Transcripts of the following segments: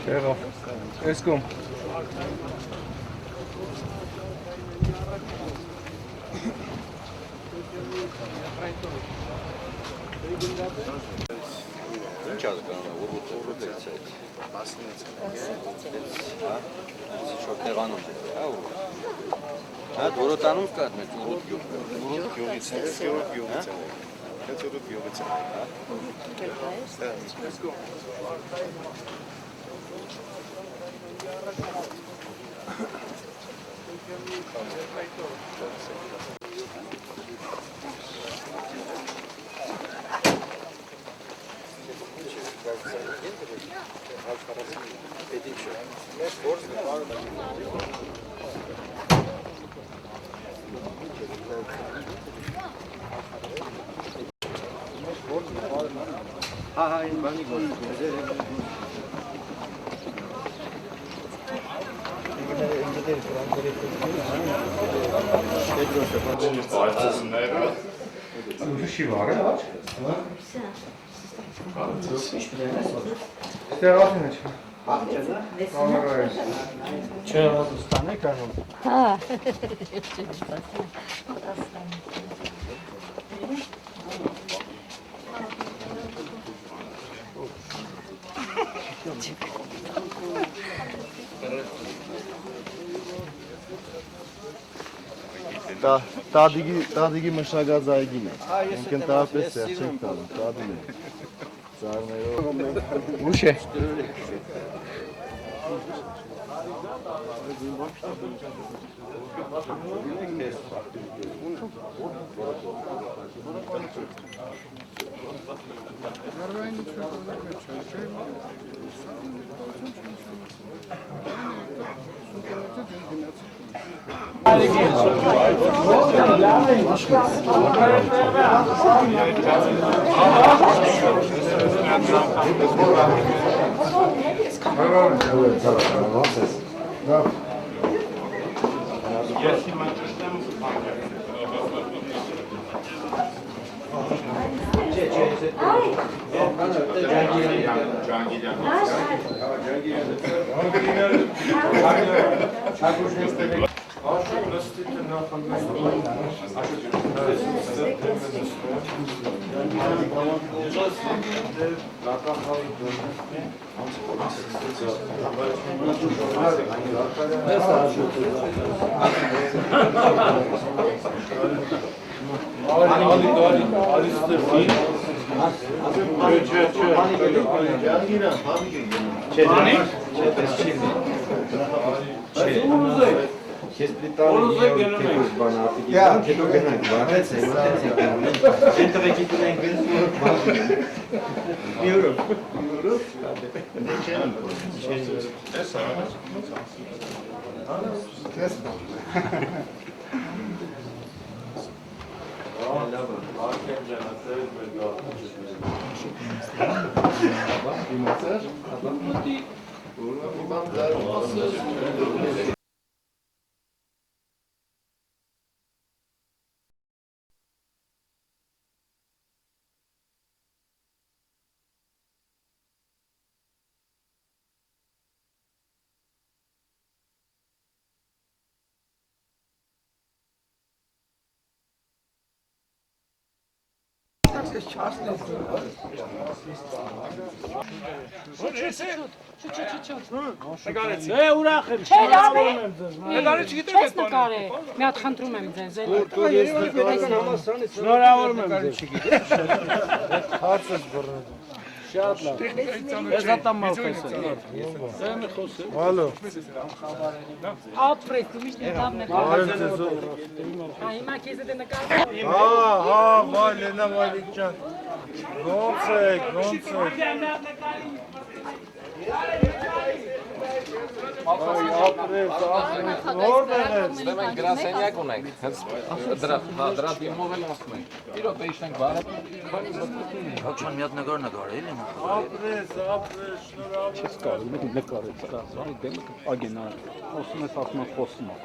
Եղավ, ես կոմ։ Ինչ ազգանա, ուռուց է այդ։ Շոտ տեղանում է, հա ուռ։ Հա դորոտանում կա մեծ ուռուց գյուղ։ Ուռուց գյուղից է, գյուղից է։ Հենց ուռուց գյուղից է, հա։ Let's go. Ha, in bani Ուրիշի վար է, ոչ։ Ստեղացին է չէ։ Կամերայից։ Չէ, ստան է կանում։ Հա։ Տադիգի մշակած այգին է, ենք ընտարապես սեղ չենք տալում, տադին է, ծարներով։ Ուշ է։ Ես պրիտանի եվս բան ատիգի բան, հետո գնանք վարեց է, են տղեկի տնենք գնս մի օրով։ Դե չեն Շատ լավ։ Ես հատամ մալխեսը։ Դեմը խոսը։ Ալո։ Ապրես, դու միշտ դավն ես։ Հիմա քեզ դե նկարում։ Հա, վայ Լենա Վալիկ ջան։ Ոնց եք։ Մենք գրասենյակ ունենք, դրա դիմով էլ ասում ենք, իրոք իշնենք բարը, Հաչան մի հատ նկար էլի Ապրես, շնորհավոր։ Չես կարող նկարել, դեմը ագենա, ասում ես խոսում է։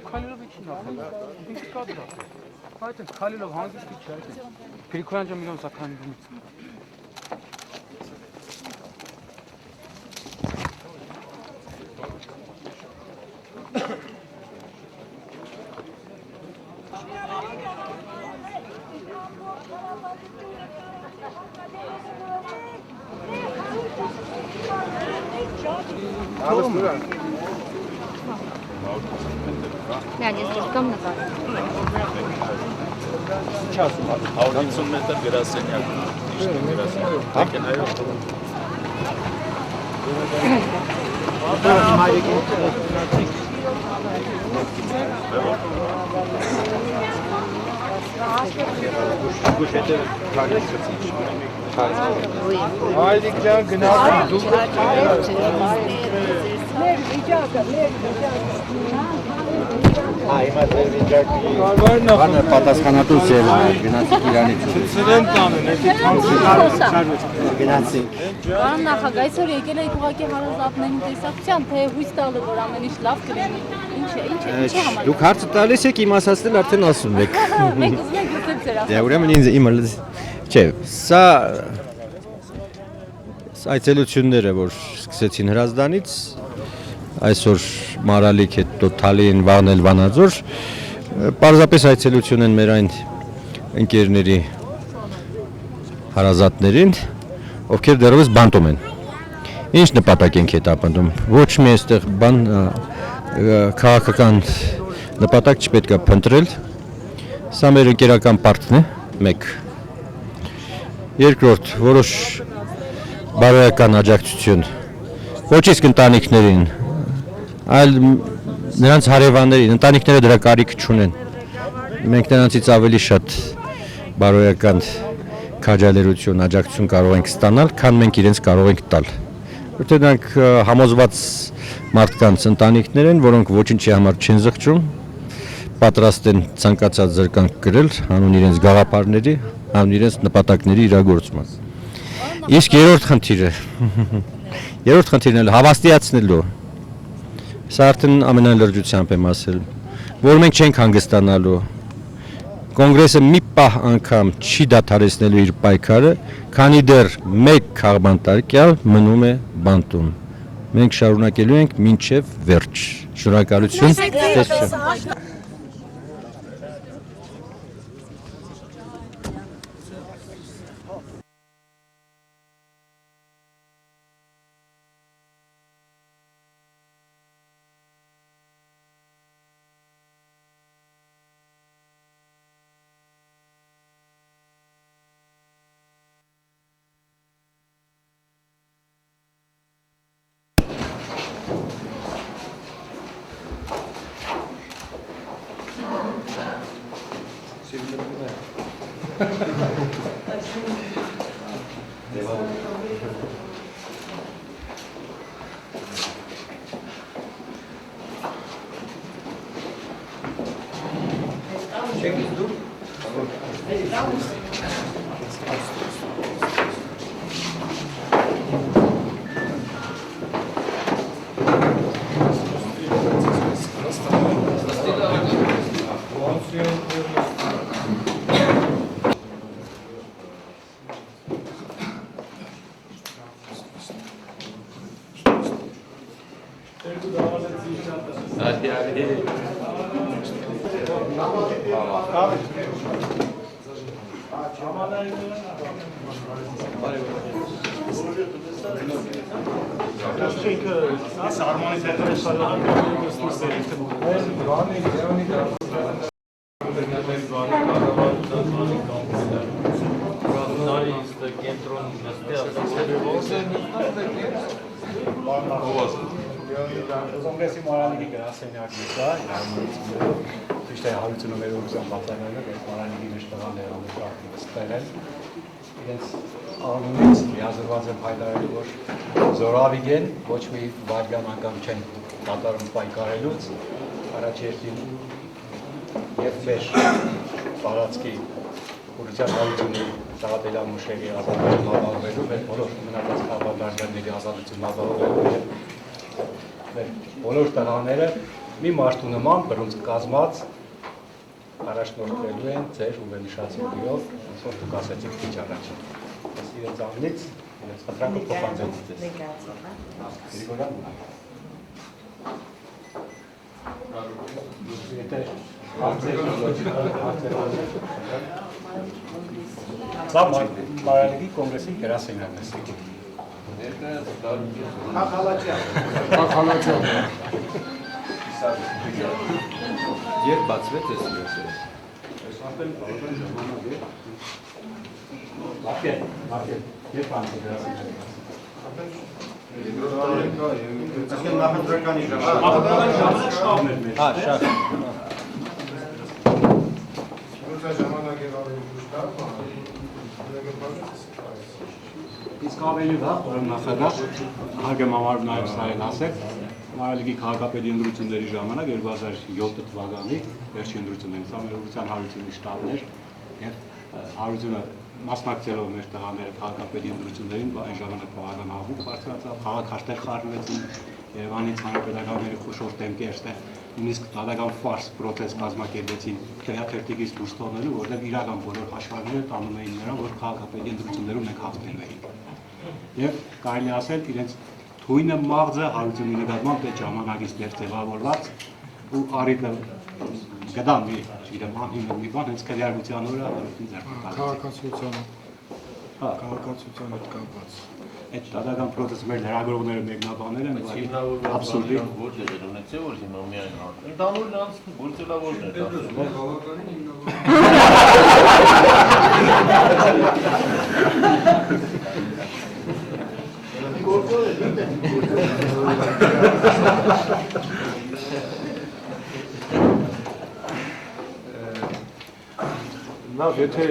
Քալելով իջի նախել, ինչ կա դրա։ Այդ քալելով հանգիստ իջի այդ։ Գրիգորյան ջան միլիոն սակայն դիմից։ Mən ես կամ նկար։ 150 մետր գրասենյակ, իշնի գրասենյակ, տեկեն այո։ Հայդիկ ջան գնացի դու։ Հիմա ձեր վիճակի բանը պատասխանատու ձեր գնացիք Իրանից։ Ցրեն տանեն, գնացի։ Պարոն նախագահ, այսօր եկել եք ուղղակի հարազատների տեսակցության, թե հույս տալը, որ ամեն ինչ լավ կլինի։ Ինչ է համար։ Դուք հարցը տալիս եք, իմ ասածն արդեն ասում եք։ Մենք ուզում ենք լսել ձեր ասածը։ Դե ուրեմն ինձ իմը չէ, սա այցելությունները, որ սկսեցին Հրազդանից, այսօր Մարալիկ հետո Թալին, Վաղնել, Վանաձոր, պարզապես այցելություն են մեր այն ընկերների հարազատներին, ովքեր դեռևս բանտում են։ Ինչ նպատակ ենք հետապնդում։ Ոչ մի այստեղ բան քաղաքական նպատակ չպետք է փնտրել։ Սա մեր ընկերական պարտքն է, մեկ։ Երկրորդ, որոշ բարոյական աջակցություն ոչ իսկ ընտանիքներին, այլ նրանց հարևաններին, ընտանիքները դրա կարիք չունեն։ Մենք նրանցից ավելի շատ բարոյական քաջալերություն, աջակցություն կարող ենք ստանալ, քան մենք իրենց կարող ենք տալ։ Որտեղ նրանք համոզված մարդկանց ընտանիքներ են, որոնք ոչինչի համար չեն զղջում, պատրաստ են ցանկացած զրկանք կրել հանուն իրենց գաղափարների, հանուն իրենց նպատակների իրագործման։ Իսկ երրորդ խնդիրն էլ հավաստիացնելու։ Սա արդեն ամենալրջությամբ եմ ասել, որ մենք չենք հանգստանալու։ Կոնգրեսը մի պահ անգամ չի դադարեցնելու իր պայքարը, քանի դեռ մեկ քաղբանտարկյալ մնում է բանտում։ Մենք շարունակելու ենք մինչև վերջ։ Շնորհակալություն։ Տեսություն։ Այս արմանի Կոնգրեսի մարալիքի գրասենյակի կա, ճիշտ է հարությունը մեր ուղղության պատանելը, այդ մարալիքի մեջ տղաները ամենաշարքին ստել են, իրենց անունից միազրված են հայտարարել, որ զորավիգեն ոչ մի վայրկյան անգամ չեն կատարում պայքարելուց, առաջերտին և մեր տարածքի ուղղության հարությունների Սաղաթելյան Մուշերի ազատություն ապահովելու, մեր բոլոր մնացած խաղաղարդարների ազատություն ապահովելու և մեր բոլոր տղաները մի մարդու նման բռունցք կազմած առաջնորդվելու են ձեր ուղենշացումներով, ոնց որ դուք ասեցիք քիչ առաջ։ Ես իրենց անունից իրենց խնդրանքը փոխանցեցի ձեզ։ Գրիգորյան։ Եթե Սա մարալիքի կոնգրեսի գրասենյակն է սիկի։ Խախալաչյան։ Երբ բացվեց ես իրոսը։ Ես ապել ժամանակ է։ Մարկել, երբ անցը գրասենյակը։ Այսինքն նախընտրականի ժամանակ։ Նախընտրականի ժամանակ շտաբն էր մեր։ Հա, շատ։ Ժամանակ էր ավելի շտապ, Իսկ ավելի վաղ, ուրեմն նախագահ Հարգեմ Ամարով նաև սա էլ ասել, Մարալիքի քաղաքապետի ընտրությունների ժամանակ 2007 թվականի վերջին ընտրություններին, սա մեր ուղղության հարությունի շտաբն էր և հարությունը մասնակցելով մեր տղաները քաղաքապետի ընտրություններին, այն ժամանակ բավական աղմուկ բարձրացավ, քաղաքաշտեր խառնվեցին, Երևանից հանրապետականների խոշոր դեմքեր ստեղ նույնիսկ դատական ֆարս պրոցես կազմակերպեցին քվեաթերթիկից դուրս թողնելու, որտեղ իրական բոլոր հաշվարկները տանում էին նրան, որ քաղաքապետի ընտրություններում մենք հաղթելու էինք։ Եվ կարելի ասել իրենց թույնը մաղձը հարությունի նկատմամբ այդ ժամանակից դեռ ձևավորված ու առիթը գտան մի, չգիտեմ, անհիմն մի բան, հենց քվեարկության օրը հարություն ձեռք Քաղաքացիությանը։ Հա, քաղաքացիության հետ կապված։ Այդ դատական պրոցեսը մեր լրագրողները մեկնաբանել են, որ աբսուրդի Որտեղ էր ունեցել, որ հիմա միայն ընդհանուր նրանց գործելավորն Լավ, եթե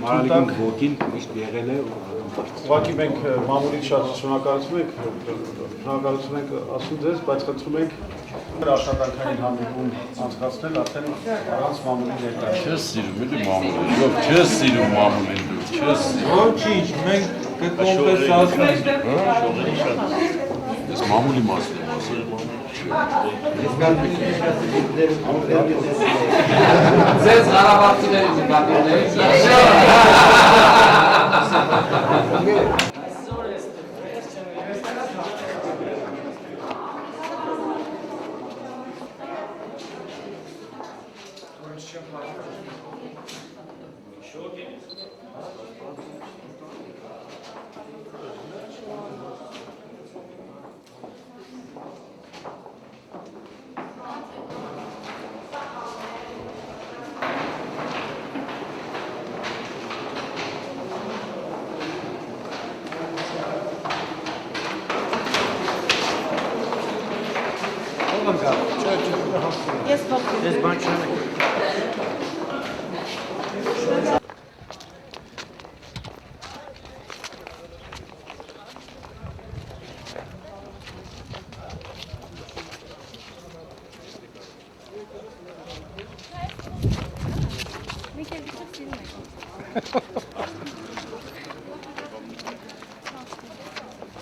Մարալիքում ոգին միշտ եղել է ուղղակի մենք մամուլից շատ շնորհակալություն ենք ասում ձեզ, բայց խնդրում ենք աշխատանքային հանդիպում անցկացնել արդեն առանց մամուլի ներկայացում։ Չես սիրում, էլի մամուլին, ով չես սիրում մամուլին, չես սիրում։ Ոչինչ, մենք կկոմպենսացնենք։ Շողերի շատ։ Ես մամուլի մասին եմ ասել, Ձեզ Ղարաբաղցիների նկատիվներից Ես փոխում եմ։ բան չեմ։ Մի քիչ սիրում եք։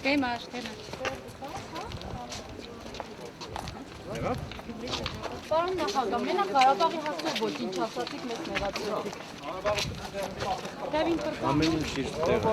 Կեյմաշ, տենա։ Պարոն նախագահ, մենակ Ղարաբաղի հարցով ոչինչ ասացիք, մեզ նեղացրեցիք։ Դավին կրկան։ Ամեն ինչ իր տեղը։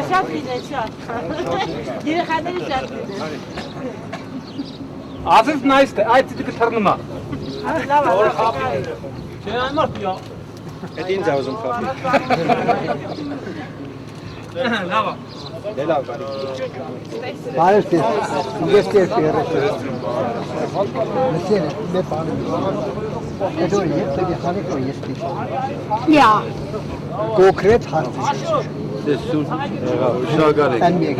Շատ դիներ, շատ։ Երեխաների շատ դիներ։ Ազիզ նայս թե այդ դիքը թռնում է։ Լավ է։ Չեն անմարդ յա։ Այդ ինձ ուզում խաղի։ Լավ է։ Դե լավ բարի։ Բարև ձեզ։ Ես ձեր երեխա։ Մսերը դե բան։ Հետո եթե դիխանեք ու ես դիք։ Յա։ Կոնկրետ հարց։ Դեսուն շնորհակալ եք։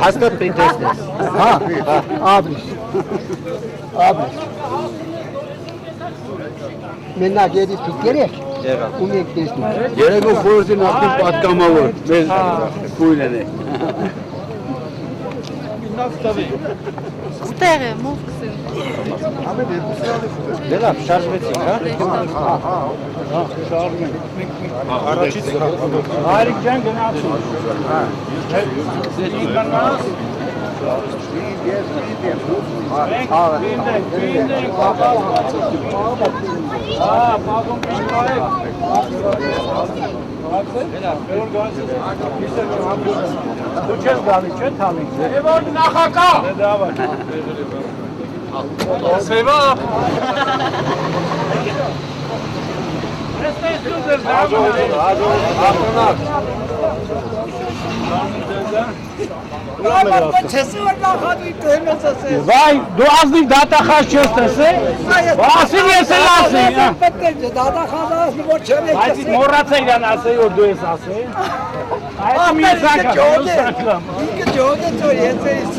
Հաստատ պիտեսնես։ Հա, աբրիշ։ Մենակ երից դուք երեք։ Եղավ։ Ում եք տեսնում։ Երեգով խորհրդին արդեն պատկամավոր։ Մեր քույրն է։ Ստեղ է, մով կսեն։ Դե լավ, շարժվեցինք, հա։ Առաջից Հայրիկ ջան գնացու։ Վայ, դու ազնիվ դատախազ չես տեսել։ Ասին ես էլ ասեի։ Բայց մոռացա իրան ասեի, որ դու ես ասեի։ Այդ մի սակա։ Ինքը ջոդը ծոր ես էս։